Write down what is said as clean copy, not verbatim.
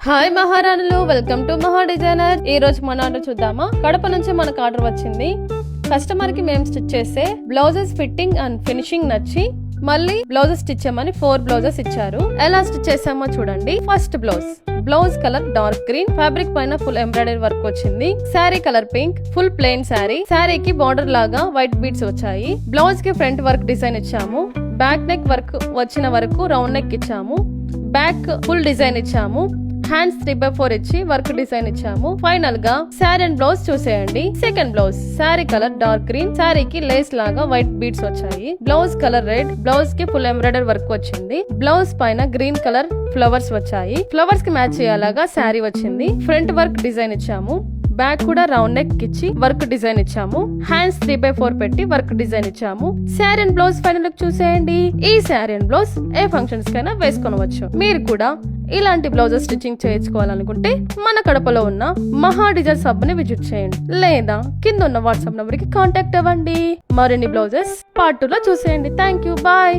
Hi మహారాణులు, welcome to మహా designer. ఈ రోజు మన ఆర్డర్ చూద్దామా. కడప నుంచి మనకు ఆర్డర్ వచ్చింది. కస్టమర్ కి మేము స్టిచ్ చేసే బ్లౌజెస్ ఫిట్టింగ్ అండ్ ఫినిషింగ్ నచ్చి మళ్ళీ బ్లౌజెస్ స్టిచ్ చేయమని 4 బ్లౌజెస్ ఇచ్చారు. ఎలా స్టిచ్ చేసామో చూడండి. First blouse colour dark green, fabric పైన ఫుల్ ఎంబ్రాయిడరీ వర్క్ వచ్చింది. Sari colour pink, full plain sari. శారీకి బార్డర్ లాగా వైట్ బీడ్స్ వచ్చాయి. బ్లౌజ్ కి ఫ్రంట్ వర్క్ డిజైన్ ఇచ్చాము. బ్యాక్ నెక్ వర్క్ వచ్చిన వరకు రౌండ్ నెక్ ఇచ్చాము. బ్యాక్ ఫుల్ డిజైన్ ఇచ్చాము. హ్యాండ్స్ 3/4 ఇచ్చి వర్క్ డిజైన్ ఇచ్చాము. ఫైనల్ గా శారీ అండ్ బ్లౌజ్ చూసేయండి. Second blouse sari colour dark green, శారీకి లేస్ లాగా వైట్ బీడ్స్ వచ్చాయి. బ్లౌజ్ కలర్ రెడ్, బ్లౌజ్ కి ఫుల్ ఎంబ్రాయిడరీ వర్క్ వచ్చింది. బ్లౌజ్ పైన గ్రీన్ కలర్ ఫ్లవర్స్ వచ్చాయి. ఫ్లవర్స్ కి మ్యాచ్ అయ్యేలాగా శారీ వచ్చింది. ఫ్రంట్ వర్క్ డిజైన్ ఇచ్చాము. బ్యాక్ కూడా రౌండ్ నెక్ ఇచ్చి వర్క్ డిజైన్ ఇచ్చాము. హ్యాండ్స్ 3/4 పెట్టి వర్క్ డిజైన్ ఇచ్చాము. Sari and blouse final look చూసేయండి. ఈ sari and blouse A functions కైనా వేసుకోవచ్చు. మీరు కూడా ఇలాంటి బ్లౌజెస్ స్టిచ్చింగ్ చేయించుకోవాలనుకుంటే మన కడపలో ఉన్న మహా డిజైన్ సబ్ ని విజిట్ చేయండి, లేదా కింద ఉన్న వాట్సాప్ నంబర్ కి కాంటాక్ట్ అవ్వండి. మరిన్ని బ్లౌజెస్ పార్ట్ 2 లో చూసేయండి. Thank you, bye.